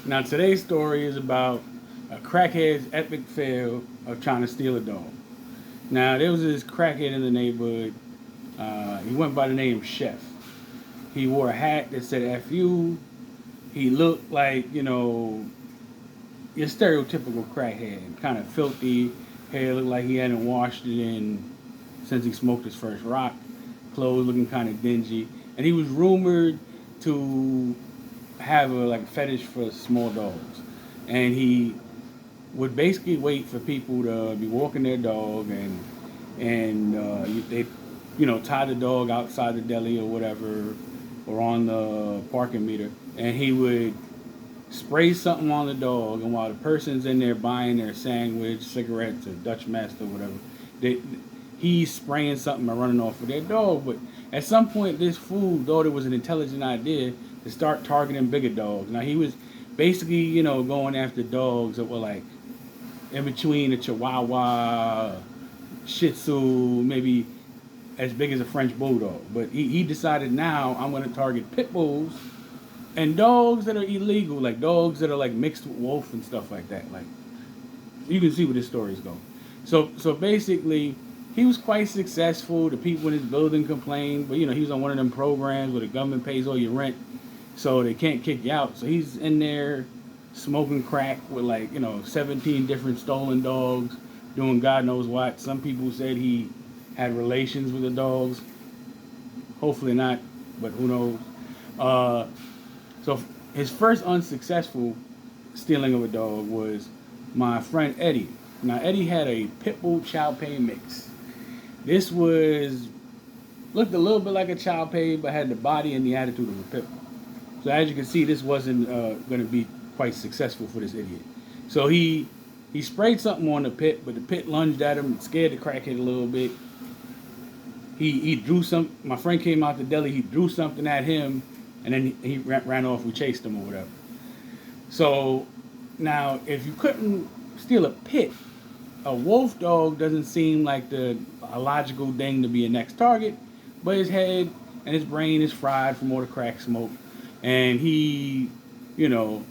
Now, today's story is about a crackhead's epic fail of trying to steal a dog. Now, there was this crackhead in the neighborhood. He went by the name Chef. He wore a hat that said F you. He looked like, your stereotypical crackhead. Kind of filthy. Hair looked like he hadn't washed it in since he smoked his first rock. Clothes looking kind of dingy. And he was rumored to have a like fetish for small dogs. And he would basically wait for people to be walking their dog and they tie the dog outside the deli or whatever or on the parking meter, and he would spray something on the dog, and while the person's in there buying their sandwich, cigarettes, or Dutch Master, whatever, they, he's spraying something and running off with their dog. But at some point, this fool thought it was an intelligent idea to start targeting bigger dogs. Now he was basically, going after dogs that were like in between a Chihuahua, Shih Tzu, maybe as big as a French Bulldog. But he decided now I'm going to target pit bulls and dogs that are illegal, like dogs that are like mixed with wolf and stuff like that. Like you can see where this story is going. So basically, he was quite successful. The people in his building complained, but he was on one of them programs where the government pays all your rent, so they can't kick you out. So he's in there smoking crack with 17 different stolen dogs, doing God knows what. Some people said he had relations with the dogs. Hopefully not, but who knows. So his first unsuccessful stealing of a dog was my friend Eddie. Now Eddie had a pit bull chow pei mix. This was looked a little bit like a chow pei, but had the body and the attitude of a pit bull. So as you can see, this wasn't going to be quite successful for this idiot. So he sprayed something on the pit, but the pit lunged at him, scared the crackhead a little bit. He drew some. My friend came out the deli. He drew something at him, and then he ran off. We chased him or whatever. So now, if you couldn't steal a pit, a wolf dog doesn't seem like a logical thing to be a next target. But his head and his brain is fried from all the crack smoke, and he, you know,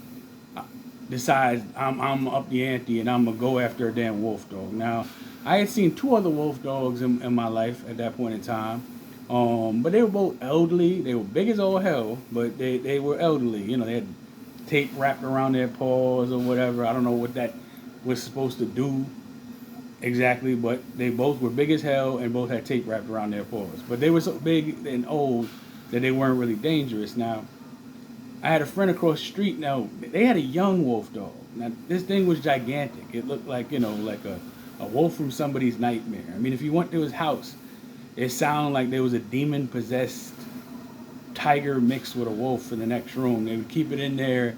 decides I'm up the ante and I'm gonna go after a damn wolf dog. Now, I had seen two other wolf dogs in my life at that point in time, but they were both elderly. They were big as all hell, but they were elderly. They had tape wrapped around their paws or whatever. I don't know what that was supposed to do exactly, but they both were big as hell and both had tape wrapped around their paws. But they were so big and old that they weren't really dangerous. Now, I had a friend across the street. Now they had a young wolf dog. Now this thing was gigantic. It looked like like a wolf from somebody's nightmare. I mean, if you went to his house, it sounded like there was a demon possessed tiger mixed with a wolf in the next room. They would keep it in there,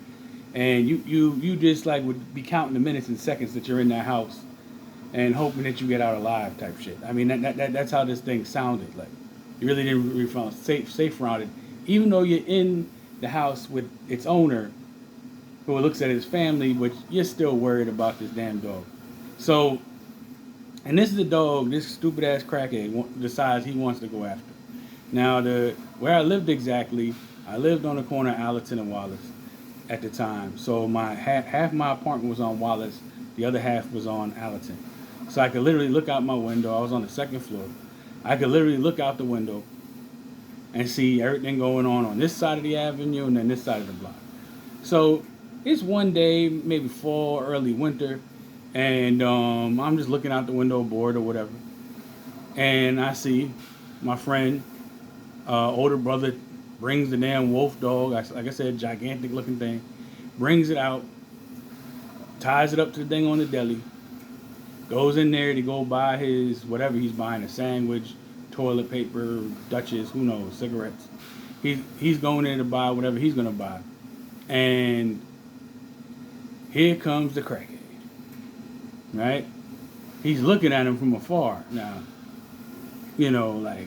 and you just like would be counting the minutes and seconds that you're in that house, and hoping that you get out alive type shit. I mean that's how this thing sounded. Like you really didn't really feel safe around it, even though you're in the house with its owner, who looks at his family, but you're still worried about this damn dog. So, and this is the dog this stupid ass crackhead decides he wants to go after. Now, where I lived exactly, I lived on the corner of Allerton and Wallace at the time. So my half my apartment was on Wallace, the other half was on Allerton. So I could literally look out my window. I was on the second floor. I could literally look out the window and see everything going on this side of the avenue and then this side of the block. So it's one day, maybe fall, early winter, and I'm just looking out the window, bored or whatever, and I see my friend, older brother, brings the damn wolf dog, like I said, gigantic looking thing, brings it out, ties it up to the thing on the deli, goes in there to go buy his whatever he's buying, a sandwich, toilet paper, Dutchess, who knows, cigarettes. He's going in to buy whatever he's gonna buy, and here comes the crackhead. Right? He's looking at him from afar. Now, like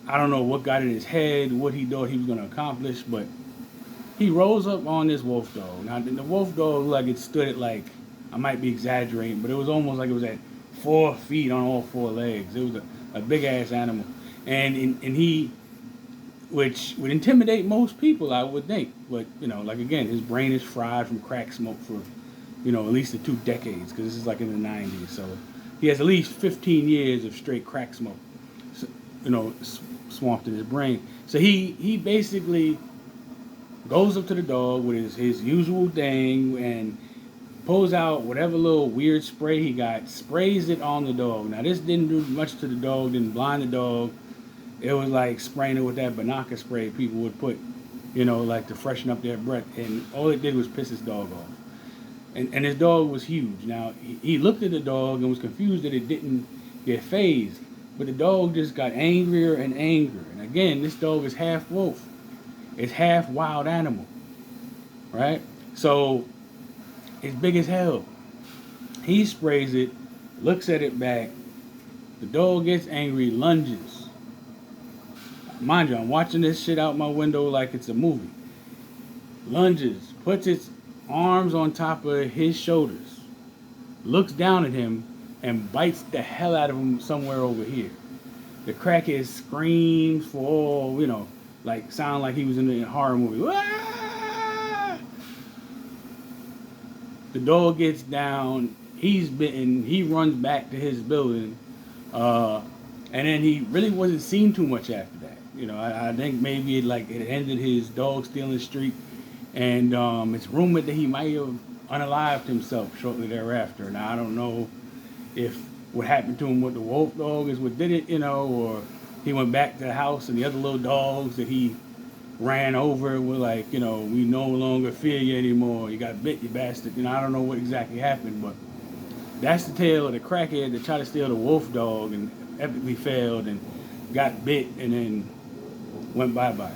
I don't know what got in his head, what he thought he was gonna accomplish, but he rolls up on this wolf dog. Now the wolf dog like it stood at like I might be exaggerating, but it was almost like it was at 4 feet on all four legs. It was a big ass animal, and he which would intimidate most people, I would think. But like again, his brain is fried from crack smoke for at least the 2 decades, because this is like in the '90s. So he has at least 15 years of straight crack smoke, so, swamped in his brain. So he basically goes up to the dog with his usual thing and pulls out whatever little weird spray he got, sprays it on the dog. Now this didn't do much to the dog, didn't blind the dog. It was like spraying it with that Banaka spray people would put, like to freshen up their breath, and all it did was piss his dog off. And his dog was huge. Now he looked at the dog and was confused that it didn't get phased, but the dog just got angrier and angrier. And again, this dog is half wolf, it's half wild animal, right? So it's big as hell. He sprays it, looks at it back. The dog gets angry, lunges. Mind you, I'm watching this shit out my window like it's a movie. Lunges, puts its arms on top of his shoulders, looks down at him, and bites the hell out of him somewhere over here. The crackhead screams for all, like sound like he was in a horror movie. Wah! The dog gets down, he's bitten, he runs back to his building, and then he really wasn't seen too much after that. I think maybe it ended his dog stealing streak, and it's rumored that he might have unalived himself shortly thereafter. Now I don't know if what happened to him with the wolf dog is what did it, or he went back to the house and the other little dogs that he ran over were like, we no longer fear you anymore. You got bit, you bastard. I don't know what exactly happened, but that's the tale of the crackhead that tried to steal the wolf dog and epically failed and got bit and then went bye-bye.